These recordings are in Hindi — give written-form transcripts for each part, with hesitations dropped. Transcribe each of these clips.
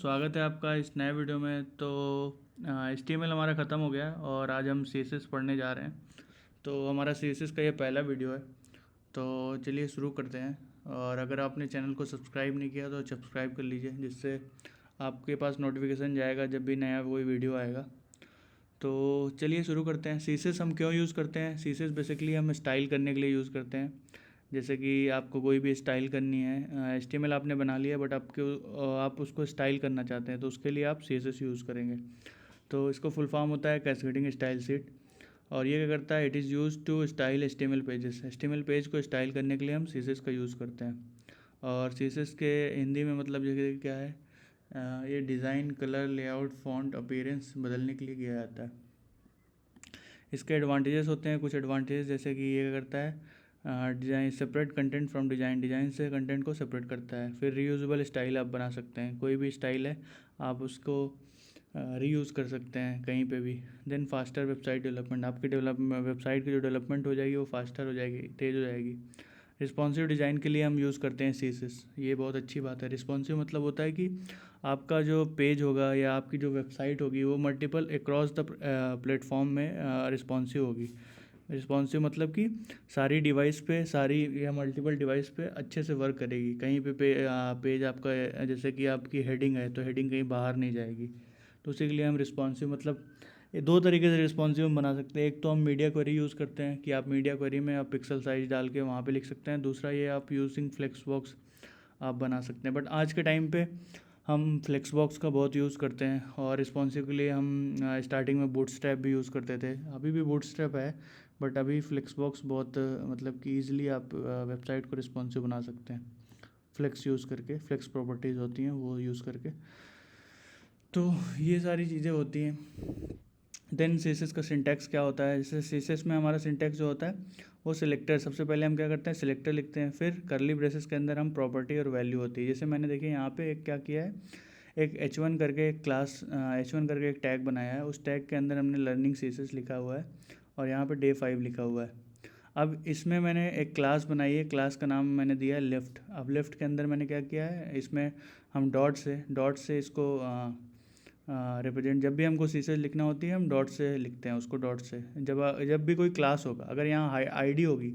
स्वागत है आपका इस नए वीडियो में। तो HTML हमारा ख़त्म हो गया और आज हम CSS पढ़ने जा रहे हैं। तो हमारा CSS का ये पहला वीडियो है। तो चलिए शुरू करते हैं। और अगर आपने चैनल को सब्सक्राइब नहीं किया तो सब्सक्राइब कर लीजिए, जिससे आपके पास नोटिफिकेशन जाएगा जब भी नया कोई वीडियो आएगा। तो चलिए शुरू करते हैं। CSS हम क्यों यूज़ करते हैं? CSS बेसिकली हम स्टाइल करने के लिए यूज़ करते हैं। जैसे कि आपको कोई भी स्टाइल करनी है, HTML आपने बना लिया बट आप उसको स्टाइल करना चाहते हैं, तो उसके लिए आप CSS यूज़ करेंगे। तो इसको फुल फॉर्म होता है कैस्केडिंग स्टाइल शीट। और ये क्या करता है? It is used to style HTML pages. HTML page को स्टाइल करने के लिए हम CSS का यूज़ करते हैं। और CSS के हिंदी में मतलब जैसे क्या है, ये design, colour, layout, font, appearance बदलने के लिए किया जाता है। इसके एडवांटेजेस होते हैं, कुछ एडवांटेजेस, जैसे कि ये करता है design separate content from design, design से कंटेंट को सेपरेट करता है। फिर रीयूजेबल स्टाइल आप बना सकते हैं, कोई भी स्टाइल है आप उसको रीयूज़ कर सकते हैं कहीं पे भी। देन फास्टर वेबसाइट डेवलपमेंट, आपकी वेबसाइट की जो डेवलपमेंट हो जाएगी वो फास्टर हो जाएगी, तेज़ हो जाएगी। रिस्पॉन्सिव डिज़ाइन के लिए हम यूज़ करते हैं CSS। ये बहुत अच्छी बात है। रिस्पॉन्सिव मतलब होता है कि आपका जो पेज होगा या आपकी जो वेबसाइट होगी वो मल्टीपल अक्रॉस द प्लेटफॉर्म में रिस्पॉन्सिव होगी। रिस्पॉन्सिव मतलब कि सारी डिवाइस पे, सारी या मल्टीपल डिवाइस पे अच्छे से वर्क करेगी। कहीं पेज आपका जैसे कि आपकी हेडिंग है तो हेडिंग कहीं बाहर नहीं जाएगी। तो उसी के लिए हम रिस्पॉन्सिव मतलब ये दो तरीके से रिस्पॉन्सिव हम बना सकते हैं। एक तो हम मीडिया क्वेरी यूज़ करते हैं कि आप मीडिया क्वेरी में आप पिक्सल साइज डाल के वहाँ पे लिख सकते हैं। दूसरा ये आप यूजिंग फ्लेक्स बॉक्स आप बना सकते हैं। बट आज के टाइम पे हम फ्लेक्स बॉक्स का बहुत यूज़ करते हैं। और रिस्पॉन्सिव के लिए हम स्टार्टिंग में बूटस्ट्रैप भी यूज़ करते थे, अभी भी बूटस्ट्रैप है, बट अभी फ्लेक्स बॉक्स बहुत मतलब कि ईजिली आप वेबसाइट को रिस्पॉन्सिव बना सकते हैं फ्लेक्स यूज़ करके। फ्लेक्स प्रॉपर्टीज़ होती हैं वो यूज़ करके। तो ये सारी चीज़ें होती हैं। देन CSS का सिंटैक्स क्या होता है? जैसे CSS में हमारा सिंटैक्स जो होता है वो सिलेक्टर, सबसे पहले हम क्या करते हैं, सिलेक्टर लिखते हैं। फिर कर्ली ब्रेसेस के अंदर हम प्रॉपर्टी और वैल्यू होती है। जैसे मैंने देखिए यहाँ पे एक क्या किया है, एक H1 करके एक क्लास H1 करके एक टैग बनाया है। उस टैग के अंदर हमने लर्निंग CSS लिखा हुआ है और यहाँ पे day 5 लिखा हुआ है। अब इसमें मैंने एक क्लास बनाई है, क्लास का नाम मैंने दिया है लेफ़्ट। अब लेफ़्ट के अंदर मैंने क्या किया है, इसमें हम डॉट से इसको रिप्रेजेंट, जब भी हमको CSS लिखना होती है हम डॉट से लिखते हैं उसको। डॉट से जब भी कोई क्लास होगा, अगर यहाँ आईडी होगी,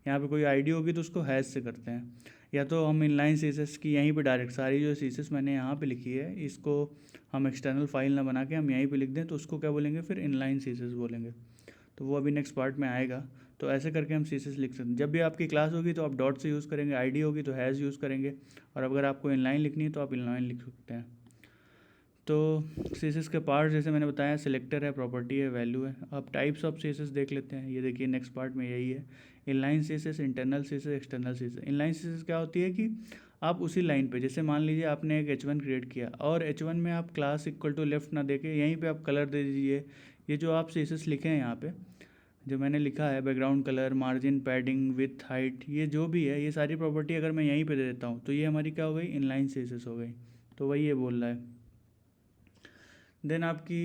यहाँ पे कोई आईडी होगी तो उसको हैश से करते हैं। या तो हम इनलाइन CSS की यहीं पे डायरेक्ट सारी जो CSS मैंने यहाँ पे लिखी है इसको हम एक्सटर्नल फाइल ना बना के हम यहीं पे लिख दें तो उसको क्या बोलेंगे, फिर इनलाइन CSS बोलेंगे। तो वो अभी नेक्स्ट पार्ट में आएगा। तो ऐसे करके हम CSS लिख सकते हैं। जब भी आपकी क्लास होगी तो आप डॉट से यूज़ करेंगे, आईडी होगी तो हैश यूज़ करेंगे, और अगर आपको इनलाइन लिखनी है तो आप इनलाइन लिख सकते हैं। तो CSS के पार्ट जैसे मैंने बताया, सिलेक्टर है, प्रॉपर्टी है, वैल्यू है। अब टाइप्स ऑफ CSS देख लेते हैं। ये देखिए नेक्स्ट पार्ट में यही है, inline CSS, internal CSS, external CSS। Inline CSS क्या होती है कि आप उसी लाइन पे, जैसे मान लीजिए आपने एक H1 क्रिएट किया और H1 में आप क्लास इक्वल टू लेफ्ट ना देके यहीं पे आप कलर दे दीजिए। ये जो आप CSS लिखे हैं यहाँ पे, जो मैंने लिखा है background colour, margin, padding, with, height, ये जो भी है ये सारी प्रॉपर्टी अगर मैं यहीं पे दे देता हूँ तो ये हमारी क्या हो गई, इनलाइन CSS हो गई। तो वही ये बोल रहा है। देन आपकी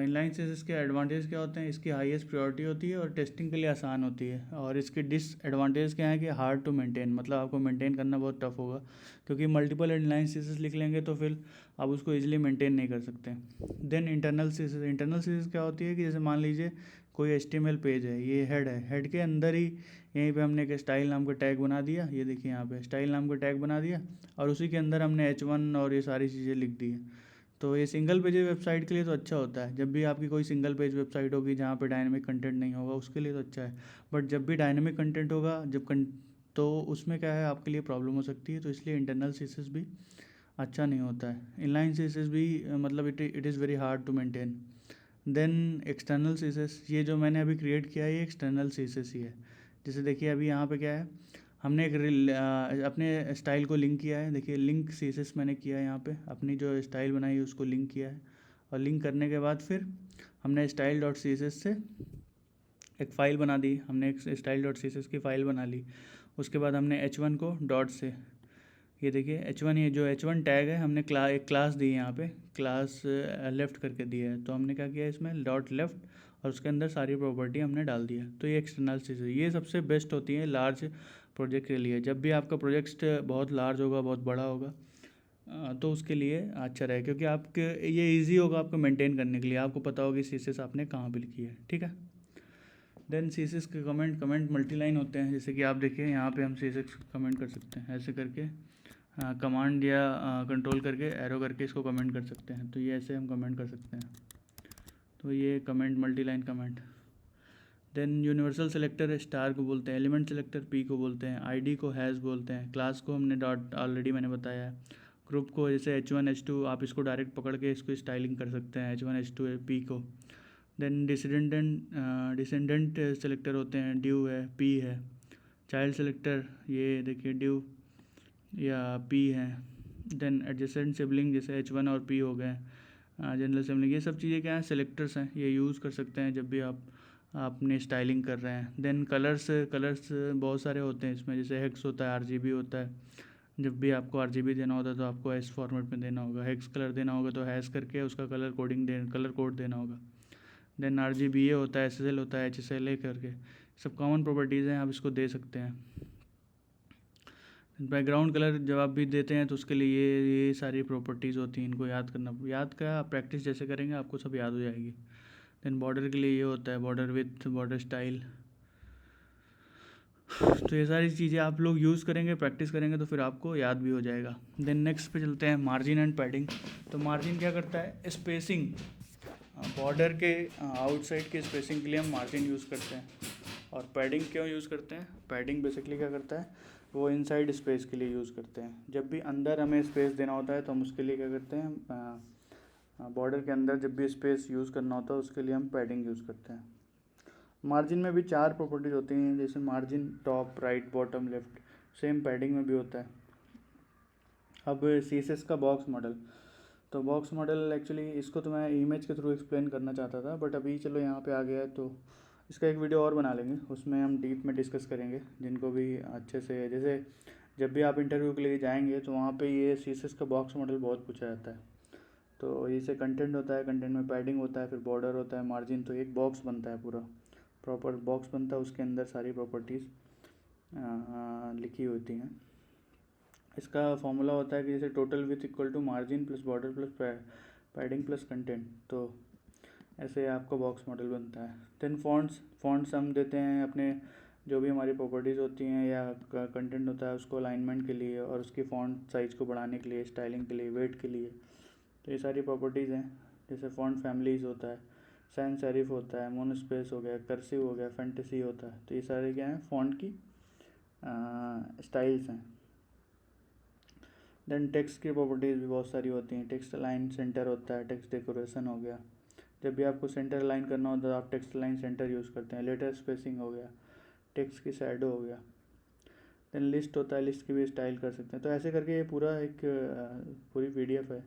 इनलाइन CSS के एडवांटेज क्या होते हैं? इसकी हाईएस्ट प्रायोरिटी होती है और टेस्टिंग के लिए आसान होती है। और इसके डिसएडवांटेज क्या है कि हार्ड टू मेंटेन, मतलब आपको मेंटेन करना बहुत टफ होगा, क्योंकि मल्टीपल इनलाइन CSS लिख लेंगे तो फिर आप उसको इजीली मेंटेन नहीं कर सकते। देन इंटरनल CSS क्या होती है कि जैसे मान लीजिए कोई HTML पेज है, ये हेड है, हेड के अंदर ही यहीं पे हमने एक स्टाइल नाम का टैग बना दिया। ये देखिए यहाँ पे स्टाइल नाम का टैग बना दिया और उसी के अंदर हमने H1 और ये सारी चीज़ें लिख दी है। तो ये सिंगल पेज वेबसाइट के लिए तो अच्छा होता है। जब भी आपकी कोई सिंगल पेज वेबसाइट होगी जहाँ पे डायनेमिक कंटेंट नहीं होगा उसके लिए तो अच्छा है। बट जब भी डायनेमिक कंटेंट होगा, तो उसमें क्या है, आपके लिए प्रॉब्लम हो सकती है। तो इसलिए इंटरनल CSS भी अच्छा नहीं होता है। इनलाइन CSS भी मतलब it is very hard to maintain. Then external CSS, ये जो मैंने अभी क्रिएट किया है ये एक्सटर्नल CSS ही है। जैसे देखिए अभी यहाँ पे क्या है, हमने अपने स्टाइल को लिंक किया है। देखिए लिंक CSS मैंने किया है, यहाँ पे अपनी जो स्टाइल बनाई है उसको लिंक किया है। और लिंक करने के बाद फिर हमने स्टाइल डॉट CSS से एक फ़ाइल बना दी। हमने एक स्टाइल डॉट CSS की फ़ाइल बना ली। उसके बाद हमने H1 को डॉट से, ये देखिए H1, ये जो H1 टैग है हमने एक क्लास दी है, यहाँ पे क्लास लेफ़्ट करके दिया है। तो हमने क्या किया इसमें डॉट लेफ़्ट और उसके अंदर सारी प्रॉपर्टी हमने डाल दिया। तो ये एक्सटर्नल चीज़ है, ये सबसे बेस्ट होती है लार्ज प्रोजेक्ट के लिए। जब भी आपका प्रोजेक्ट बहुत लार्ज होगा, बहुत बड़ा होगा, तो उसके लिए अच्छा रहे, क्योंकि आपके ये इजी होगा आपको मेंटेन करने के लिए, आपको पता होगा सीएसएस आपने कहाँ पे लिखी है, ठीक है। देन सीएसएस के कमेंट मल्टीलाइन होते हैं, जैसे कि आप देखिए यहाँ पे हम सीएसएस कमेंट कर सकते हैं ऐसे करके, कमांड या कंट्रोल करके एरो करके इसको कमेंट कर सकते हैं। तो ये ऐसे हम कमेंट कर सकते हैं। तो ये comment multiline comment. Then universal selector star को बोलते हैं, एलिमेंट सेलेक्टर पी को बोलते हैं, आईडी को हैज़ बोलते हैं, क्लास को हमने डॉट ऑलरेडी मैंने बताया है, ग्रुप को जैसे H1 H2 आप इसको डायरेक्ट पकड़ के इसको स्टाइलिंग कर सकते हैं H1 H2 पी को। देन डिसेंडेंट सेलेक्टर होते हैं, ड्यू है, पी है, चाइल्ड सेलेक्टर ये देखिए ड्यू या पी है। देन एडजेसेंट सिबलिंग जैसे H1 और पी हो गए, जनरल सिबलिंग, ये सब चीज़ें क्या हैं, सेलेक्टर्स हैं, ये यूज़ कर सकते हैं जब भी आप अपने स्टाइलिंग कर रहे हैं। देन कलर्स बहुत सारे होते हैं इसमें, जैसे हेक्स होता है, आरजीबी होता है, जब भी आपको आरजीबी देना होता है तो आपको एस फॉर्मेट में देना होगा, हेक्स कलर देना होगा तो हैश करके उसका कलर कोड देना होगा। देन आरजीबीए होता है, एसएसएल होता है, एचएसएलए करके, सब कॉमन प्रॉपर्टीज़ हैं, आप इसको दे सकते हैं। बैकग्राउंड कलर जब आप भी देते हैं तो उसके लिए ये सारी प्रॉपर्टीज़ होती हैं, इनको याद का प्रैक्टिस जैसे करेंगे आपको सब याद हो जाएगी। देन बॉर्डर के लिए ये होता है, बॉर्डर विथ, बॉर्डर स्टाइल। तो ये सारी चीज़ें आप लोग यूज़ करेंगे, प्रैक्टिस करेंगे तो फिर आपको याद भी हो जाएगा। देन नेक्स्ट पे चलते हैं, मार्जिन एंड पैडिंग। तो मार्जिन क्या करता है, स्पेसिंग, बॉर्डर के आउटसाइड के स्पेसिंग के लिए हम मार्जिन यूज़ करते हैं। और पैडिंग क्यों यूज़ करते हैं, पैडिंग बेसिकली क्या करता है, वो इनसाइड स्पेस के लिए यूज़ करते हैं। जब भी अंदर हमें स्पेस देना होता है तो हम उसके लिए क्या करते हैं, बॉर्डर के अंदर जब भी स्पेस यूज़ करना होता है उसके लिए हम पैडिंग यूज़ करते हैं। मार्जिन में भी 4 प्रॉपर्टीज होती हैं, जैसे margin top, right, bottom, left, same padding में भी होता है। अब सीएसएस का बॉक्स मॉडल, तो बॉक्स मॉडल एक्चुअली इसको तो मैं इमेज के थ्रू एक्सप्लेन करना चाहता था, बट अभी चलो यहाँ पे आ गया है तो इसका एक वीडियो और बना लेंगे, उसमें हम डीप में डिस्कस करेंगे, जिनको भी अच्छे से, जैसे जब भी आप इंटरव्यू के लिए जाएंगे तो वहाँ पे ये सीएसएस का बॉक्स मॉडल बहुत पूछा जाता है। तो जैसे कंटेंट होता है, कंटेंट में पैडिंग होता है, फिर बॉर्डर होता है, मार्जिन, तो एक बॉक्स बनता है, पूरा प्रॉपर बॉक्स बनता है, उसके अंदर सारी प्रॉपर्टीज़ लिखी होती हैं। इसका फॉर्मूला होता है कि जैसे total width equal to margin plus border plus padding plus content, तो ऐसे आपका बॉक्स मॉडल बनता है। देन फॉन्ट्स हम देते हैं अपने जो भी हमारी प्रॉपर्टीज़ होती हैं या कंटेंट होता है उसको अलाइनमेंट के लिए, और उसकी फॉन्ट साइज़ को बढ़ाने के लिए, स्टाइलिंग के लिए, वेट के लिए। तो ये सारी प्रॉपर्टीज़ हैं। जैसे फॉन्ट फैमिलीज़ होता है, सैंस सेरिफ होता है, मोनोस्पेस हो गया, कर्सिव हो गया, फैंटेसी होता है, तो ये सारे क्या हैं, फ़ॉन्ट की स्टाइल्स हैं। देन टेक्स्ट की प्रॉपर्टीज़ भी बहुत सारी होती हैं, टेक्स्ट अलाइन सेंटर होता है, टेक्स्ट डेकोरेशन हो गया, जब भी आपको सेंटर अलाइन करना होता है तो आप टेक्स्ट अलाइन सेंटर यूज़ करते हैं। लेटर स्पेसिंग हो गया, टेक्स्ट की शैडो हो गया। देन लिस्ट होता है, लिस्ट की भी स्टाइल कर सकते हैं। तो ऐसे करके ये पूरा एक पूरी PDF है,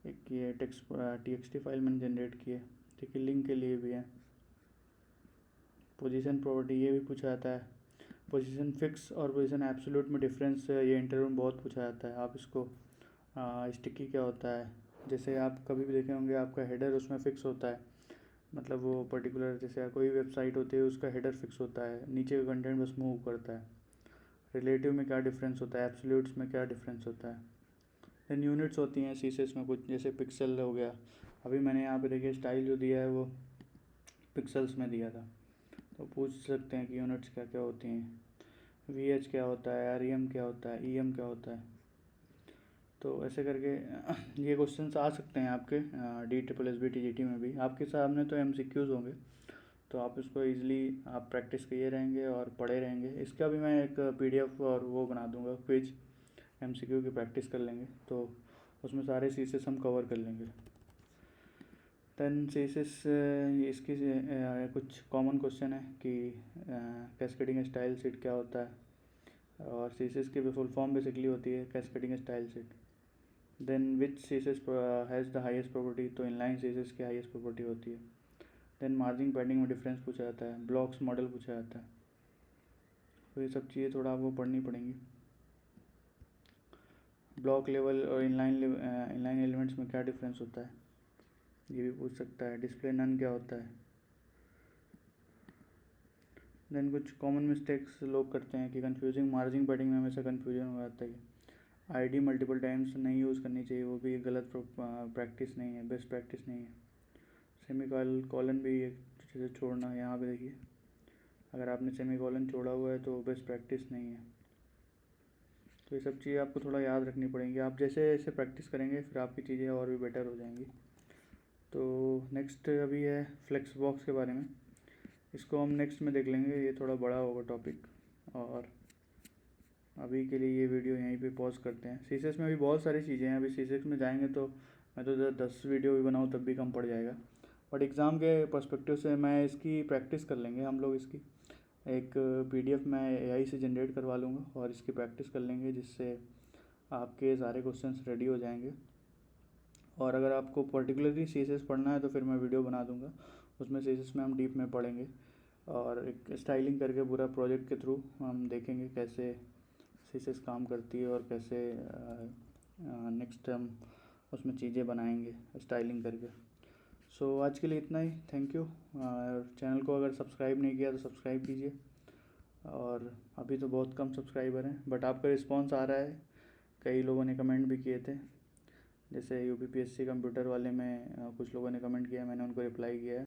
एक ये टेक्स्ट TXT फाइल मैंने जनरेट की है, ठीक है। लिंक के लिए भी है। पोजीशन प्रॉपर्टी ये भी पूछा जाता है, पोजीशन फिक्स और पोजीशन एब्सोल्यूट में डिफरेंस, ये इंटरव्यू में बहुत पूछा जाता है। आप इसको स्टिकी क्या होता है, जैसे आप कभी भी देखे होंगे आपका हेडर उसमें फ़िक्स होता है, मतलब वो पर्टिकुलर, जैसे कोई वेबसाइट होती है उसका हेडर फिक्स होता है, नीचे का कंटेंट बस मूव करता है। रिलेटिव में क्या डिफरेंस होता है, एब्सोल्यूट्स में क्या डिफरेंस होता है। देन यूनिट्स होती हैं सीएसएस में कुछ, जैसे पिक्सल हो गया, अभी मैंने यहाँ पे देखिए स्टाइल जो दिया है वो पिक्सल्स में दिया था, तो पूछ सकते हैं कि यूनिट्स क्या क्या होती हैं, VH क्या होता है, REM क्या होता है, EM क्या होता है। तो ऐसे करके ये क्वेश्चंस आ सकते हैं आपके DSSB TGT में भी, आपके सामने तो MCQs होंगे, तो आप इसको ईज़िली आप प्रैक्टिस किए रहेंगे और पढ़े रहेंगे। इसका भी मैं एक PDF और वो बना दूंगा क्विज, MCQ की प्रैक्टिस कर लेंगे, तो उसमें सारे सीसेस हम कवर कर लेंगे। देन सीसेस इसकी कुछ कॉमन क्वेश्चन है कि कैस्केडिंग स्टाइल शीट क्या होता है, और सीसेस की फुल फॉर्म बेसिकली होती है cascading style sheet. Then which CSS has the highest property, तो इनलाइन सीसेस की हाईएस्ट प्रॉपर्टी होती है। देन मार्जिन पैडिंग में डिफरेंस पूछा जाता है, ब्लॉक्स मॉडल पूछा जाता है, तो ये सब चीज़ें थोड़ा आपको पढ़नी पड़ेंगी। ब्लॉक लेवल और इनलाइन एलिमेंट्स में क्या डिफरेंस होता है, ये भी पूछ सकता है। डिस्प्ले नन क्या होता है। देन कुछ कॉमन मिस्टेक्स लोग करते हैं कि कंफ्यूजिंग मार्जिन पैडिंग में हमेशा कन्फ्यूजन हो जाता है। आईडी मल्टीपल टाइम्स नहीं यूज़ करनी चाहिए, वो भी एक गलत प्रैक्टिस नहीं है, बेस्ट प्रैक्टिस नहीं है। सेमीकॉलन भी एक चीज़ें छोड़ना, यहाँ पे देखिए अगर आपने सेमीकॉलन छोड़ा हुआ है तो बेस्ट प्रैक्टिस नहीं है। तो ये सब चीज़ें आपको थोड़ा याद रखनी पड़ेंगी। आप जैसे जैसे प्रैक्टिस करेंगे फिर आपकी चीज़ें और भी बेटर हो जाएंगी। तो नेक्स्ट अभी है फ्लेक्स बॉक्स के बारे में, इसको हम नेक्स्ट में देख लेंगे, ये थोड़ा बड़ा होगा टॉपिक। और अभी के लिए ये वीडियो यहीं पे पॉज करते हैं। सीसेस में अभी बहुत सारी चीज़ें हैं, अभी सीसेस में जाएंगे तो मैं तो 10 वीडियो भी बनाऊँ तब भी कम पड़ जाएगा। बट एग्ज़ाम के पर्सपेक्टिव से मैं इसकी प्रैक्टिस कर लेंगे हम लोग। इसकी एक PDF मैं AI से जनरेट करवा लूँगा और इसकी प्रैक्टिस कर लेंगे, जिससे आपके सारे क्वेश्चंस रेडी हो जाएंगे। और अगर आपको पर्टिकुलरली CSS पढ़ना है तो फिर मैं वीडियो बना दूँगा, उसमें CSS में हम डीप में पढ़ेंगे और एक स्टाइलिंग करके पूरा प्रोजेक्ट के थ्रू हम देखेंगे कैसे CSS काम करती है और कैसे नेक्स्ट हम उसमें चीज़ें बनाएंगे स्टाइलिंग करके। सो आज के लिए इतना ही, थैंक यू। चैनल को अगर सब्सक्राइब नहीं किया तो सब्सक्राइब कीजिए। और अभी तो बहुत कम सब्सक्राइबर हैं बट आपका रिस्पांस आ रहा है, कई लोगों ने कमेंट भी किए थे, जैसे UPPSC कंप्यूटर वाले में कुछ लोगों ने कमेंट किया, मैंने उनको रिप्लाई किया है।